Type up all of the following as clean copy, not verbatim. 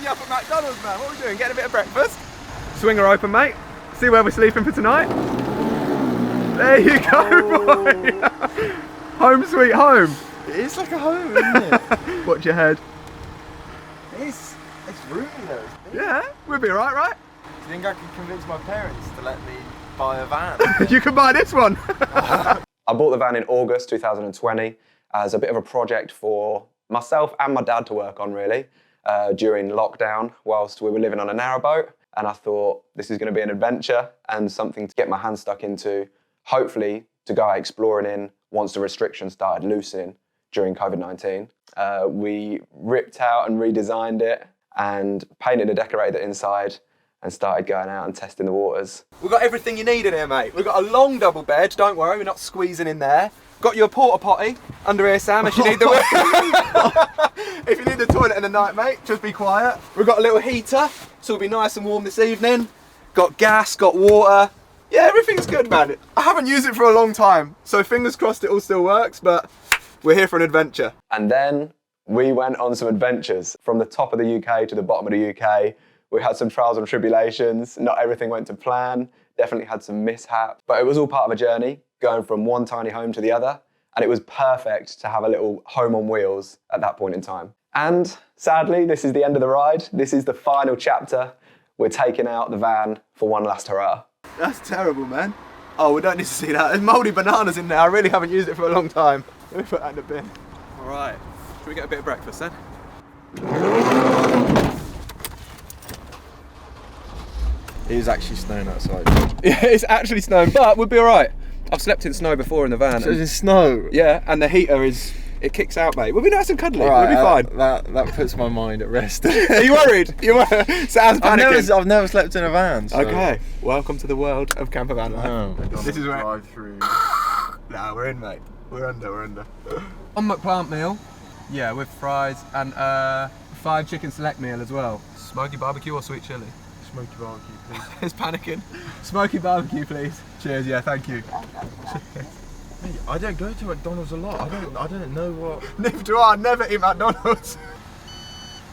up at McDonald's, man. What are we doing? Getting a bit of breakfast? Swinger open, mate. See where we're sleeping for tonight? There you go, boy. Home sweet home. It is like a home, isn't it? Watch your head. It's roomy though. Yeah, we'll be alright, right? Do you think I can convince my parents to let me buy a van? You can buy this one. I bought the van in August 2020 as a bit of a project for myself and my dad to work on, really, during lockdown whilst we were living on a narrowboat. And I thought this is going to be an adventure and something to get my hands stuck into, hopefully to go out exploring in once the restrictions started loosening during COVID-19. We ripped out and redesigned it and painted and decorated it inside and started going out and testing the waters. We've got everything you need in here, mate. We've got a long double bed, don't worry, we're not squeezing in there. Got your porta potty under here, Sam, if you need the if you need the toilet in the night, mate, just be quiet. We've got a little heater, so it'll be nice and warm this evening. Got gas, got water. Yeah, everything's good, man. I haven't used it for a long time, so fingers crossed it all still works, but we're here for an adventure. And then we went on some adventures from the top of the UK to the bottom of the UK. We had some trials and tribulations. Not everything went to plan. Definitely had some mishaps, but it was all part of a journey, going from one tiny home to the other. And it was perfect to have a little home on wheels at that point in time. And sadly, this is the end of the ride. This is the final chapter. We're taking out the van for one last hurrah. That's terrible, man. Oh, we don't need to see that. There's mouldy bananas in there. I really haven't used it for a long time. Let me put that in the bin. All right, should we get a bit of breakfast then? It is actually snowing outside. Yeah, it's actually snowing, but we'll be all right. I've slept in snow before in the van. So it's snow? Yeah, and the heater it kicks out, mate. We'll be nice and cuddly, Right, we'll be fine. That puts my mind at rest. Are you worried? Sounds panicking. I've never slept in a van. So. Okay, welcome to the world of Campervan life. Oh. This is where... Drive through. Nah, we're in, mate. We're under. On McPlant meal, yeah, with fries and fried chicken select meal as well. Smoky barbecue or sweet chilli? Smoky barbecue, please. He's panicking. Smoky barbecue, please. Cheers, yeah, thank you. Mate, I don't go to McDonald's a lot. I don't know what. Neither do I. Never eat McDonald's.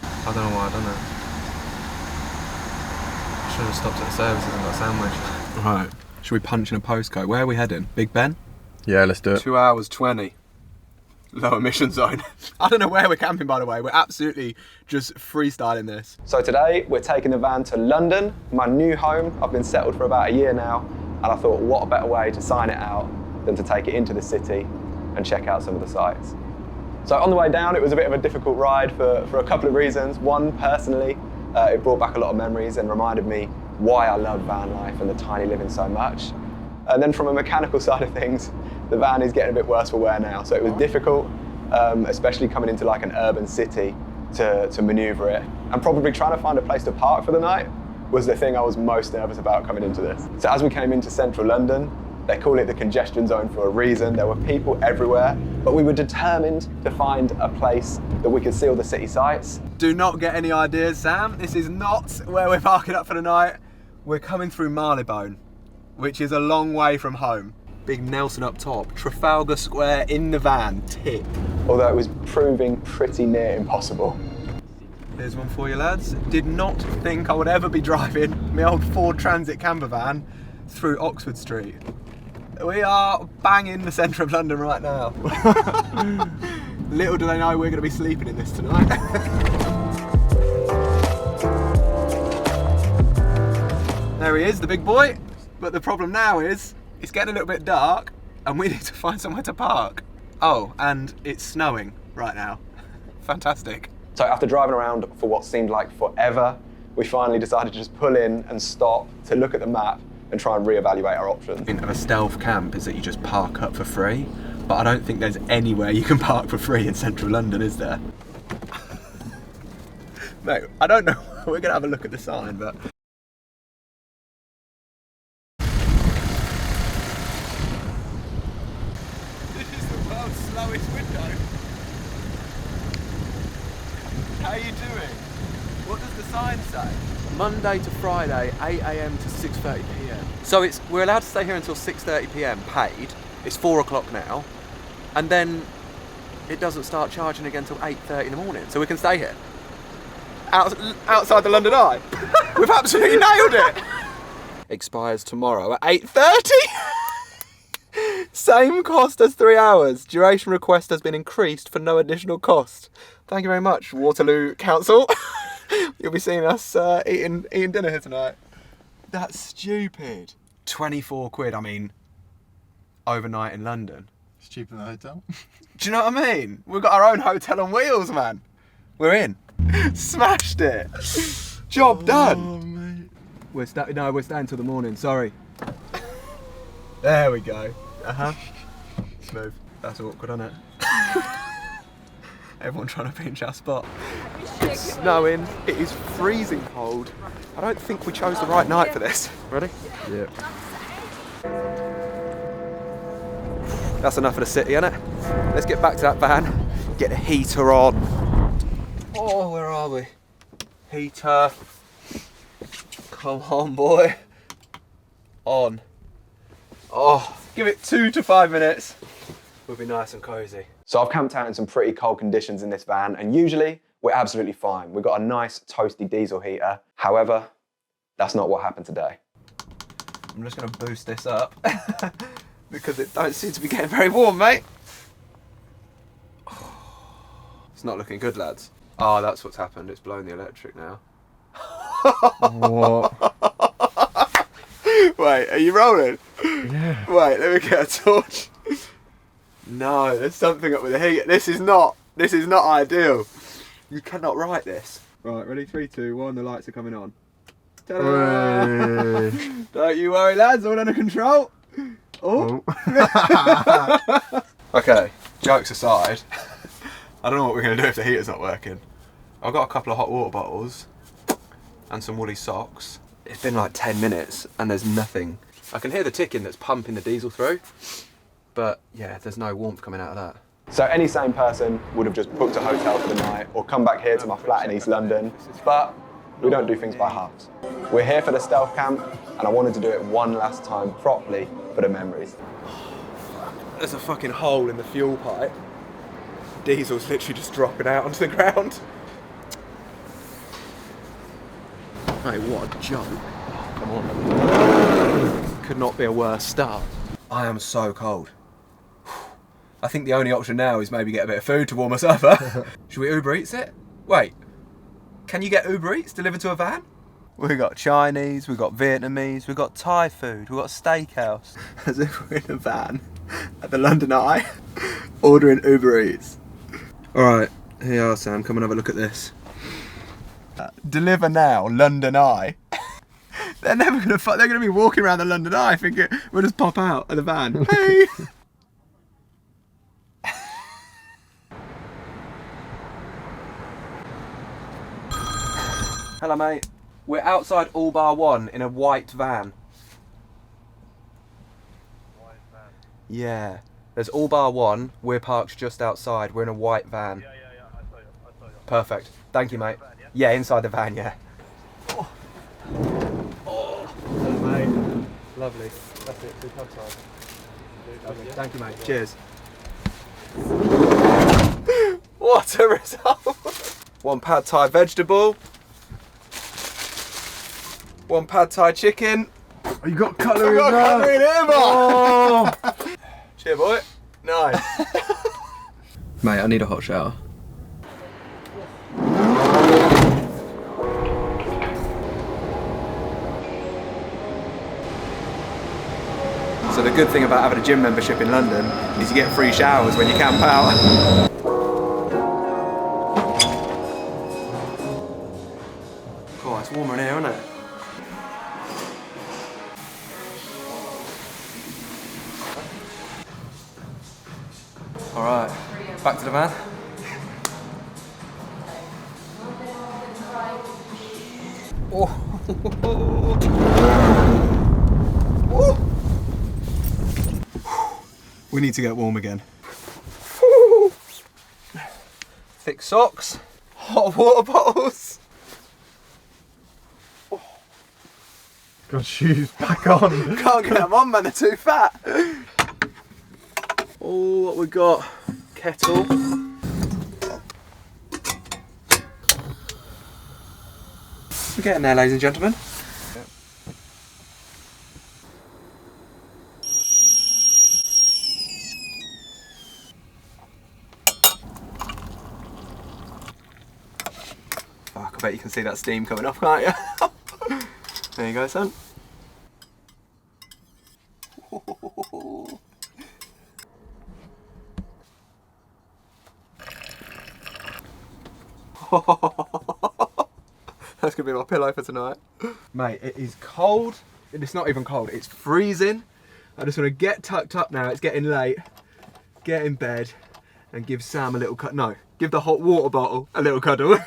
I don't know why I done it. I should have stopped at the services and got a sandwich. Right. Should we punch in a postcode? Where are we heading? Big Ben? Yeah, let's do it. 2 hours 20. Low emission zone. I don't know where we're camping, by the way. We're absolutely just freestyling this. So today we're taking the van to London, my new home. I've been settled for about a year now, and I thought what a better way to sign it out than to take it into the city and check out some of the sights. So on the way down, it was a bit of a difficult ride for a couple of reasons. One, personally, it brought back a lot of memories and reminded me why I love van life and the tiny living so much. And then from a mechanical side of things, the van is getting a bit worse for wear now. So it was difficult, especially coming into like an urban city to maneuver it. And probably trying to find a place to park for the night was the thing I was most nervous about coming into this. So as we came into central London, they call it the congestion zone for a reason. There were people everywhere, but we were determined to find a place that we could see all the city sights. Do not get any ideas, Sam. This is not where we're parking up for the night. We're coming through Marylebone, which is a long way from home. Big Nelson up top, Trafalgar Square in the van, tip. Although it was proving pretty near impossible. Here's one for you, lads. Did not think I would ever be driving my old Ford Transit camper van through Oxford Street. We are bang in the centre of London right now. Little do they know we're going to be sleeping in this tonight. There he is, the big boy. But the problem now is, it's getting a little bit dark and we need to find somewhere to park. Oh, and it's snowing right now. Fantastic. So after driving around for what seemed like forever, we finally decided to just pull in and stop to look at the map and try and reevaluate our options. The point of a stealth camp is that you just park up for free, but I don't think there's anywhere you can park for free in central London, is there? Mate, I don't know. We're gonna have a look at the sign, but... This is the world's slowest window. How are you doing? What does the sign say? Monday to Friday, 8 AM to 6:30 PM. So we're allowed to stay here until 6:30 PM paid. It's 4 o'clock now. And then it doesn't start charging again until 8:30 in the morning. So we can stay here. outside the London Eye. We've absolutely nailed it. Expires tomorrow at 8:30. Same cost as 3 hours. Duration request has been increased for no additional cost. Thank you very much, Waterloo Council. You'll be seeing us eating dinner here tonight. That's stupid. 24 quid, I mean, overnight in London. It's cheaper than a hotel. Do you know what I mean? We've got our own hotel on wheels, man. We're in. Smashed it. Job done. Oh, mate. We're staying till the morning, sorry. There we go. Smooth. That's awkward, isn't it? Everyone trying to pinch our spot. It's snowing, it is freezing cold. I don't think we chose the right night for this. Ready? Yeah. That's enough of the city, innit? Let's get back to that van, get the heater on. Oh, where are we? Heater. Come on, boy. On. Oh, give it 2 to 5 minutes. We'll be nice and cozy. So I've camped out in some pretty cold conditions in this van, and usually we're absolutely fine. We've got a nice toasty diesel heater. However, that's not what happened today. I'm just gonna boost this up because it don't seem to be getting very warm, mate. It's not looking good, lads. Oh, that's what's happened. It's blown the electric now. What? Wait, are you rolling? Yeah. Wait, let me get a torch. No, there's something up with the heat. This is not ideal. You cannot write this. Right, ready? 3, 2, 1. The lights are coming on. Ta-da! Don't you worry, lads. All under control. Oh. Okay, jokes aside. I don't know what we're going to do if the heater's not working. I've got a couple of hot water bottles and some woolly socks. It's been like 10 minutes and there's nothing. I can hear the ticking that's pumping the diesel through, but yeah, there's no warmth coming out of that. So any sane person would have just booked a hotel for the night or come back here to my flat in East London, but we don't do things by halves. We're here for the stealth camp, and I wanted to do it one last time properly for the memories. There's a fucking hole in the fuel pipe. Diesel's literally just dropping out onto the ground. Mate, what a joke. Come on. Could not be a worse start. I am so cold. I think the only option now is maybe get a bit of food to warm us up. Should we Uber Eats it? Wait, can you get Uber Eats delivered to a van? We've got Chinese, we've got Vietnamese, we've got Thai food, we've got steakhouse. As if we're in a van at the London Eye, ordering Uber Eats. Alright, here you are, Sam, come and have a look at this. Deliver now, London Eye. They're never gonna they're gonna be walking around the London Eye thinking we'll just pop out of the van. Hey! Hello, mate. We're outside All Bar 1 in a white van. White van? Yeah. There's All Bar 1, we're parked just outside, we're in a white van. Yeah, I saw you. Perfect. Thank you, mate. Van, yeah? Yeah, inside the van, yeah. Oh. Hello, mate. Lovely. That's it, 2 pub size. Lovely. Thank you, mate. Cheers. What a result! 1 pad thai vegetable. 1 pad thai chicken. Oh, you got cutlery I've in got cutlery in there? here, boy! Oh. Cheer, boy. Nice. Mate, I need a hot shower. So the good thing about having a gym membership in London is you get free showers when you camp out. Cool, it's warmer in here, isn't it? Alright, back to the van. Oh. We need to get warm again. Thick socks, hot water bottles. Got shoes back on. Can't get them on, man, they're too fat. Oh, what we got? Kettle. We're getting there, ladies and gentlemen. Fuck, I bet you can see that steam coming off, can't you? There you go, son. That's gonna be my pillow for tonight. Mate, it is cold. It's not even cold, it's freezing. I just want to get tucked up now, it's getting late. Get in bed and give Sam a little give the hot water bottle a little cuddle.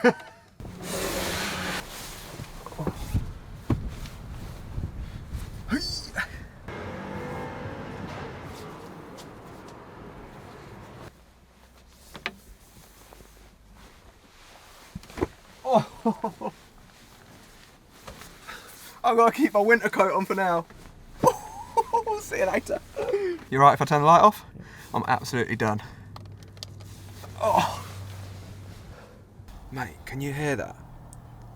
Oh. I've got to keep my winter coat on for now. See you later. You right if I turn the light off? I'm absolutely done. Oh. Mate, can you hear that?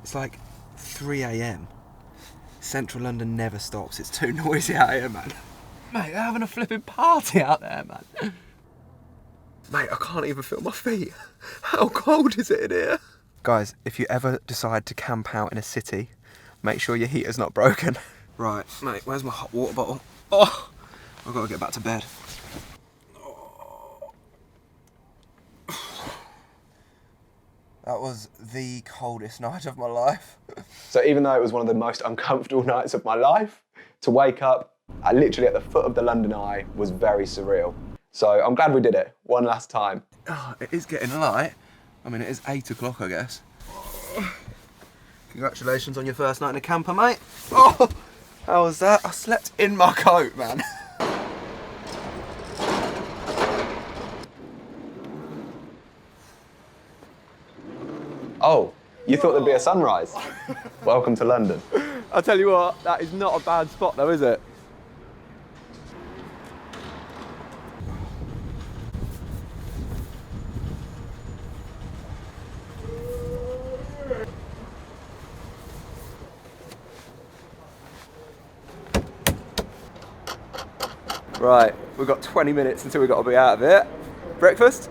It's like 3 AM. Central London never stops. It's too noisy out here, man. Mate, they're having a flipping party out there, man. Mate, I can't even feel my feet. How cold is it in here? Guys, if you ever decide to camp out in a city, make sure your heater's not broken. Right, mate, where's my hot water bottle? Oh, I've got to get back to bed. That was the coldest night of my life. So even though it was one of the most uncomfortable nights of my life, to wake up literally at the foot of the London Eye was very surreal. So I'm glad we did it one last time. Oh, it is getting light. I mean, it is 8 o'clock, I guess. Congratulations on your first night in a camper, mate. Oh, how was that? I slept in my coat, man. Oh, you thought there'd be a sunrise? Welcome to London. I'll tell you what, that is not a bad spot though, is it? Right, we've got 20 minutes until we've got to be out of it. Breakfast?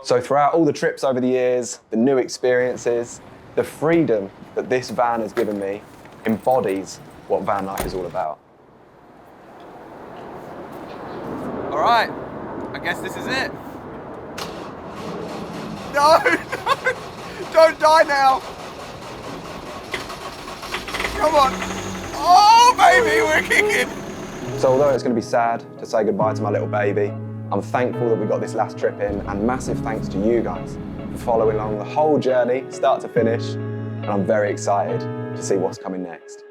So throughout all the trips over the years, the new experiences, the freedom that this van has given me embodies what van life is all about. All right, I guess this is it. No, no, don't die now. Come on. Oh, baby, we're kicking. So although it's going to be sad to say goodbye to my little baby, I'm thankful that we got this last trip in, and massive thanks to you guys for following along the whole journey, start to finish, and I'm very excited to see what's coming next.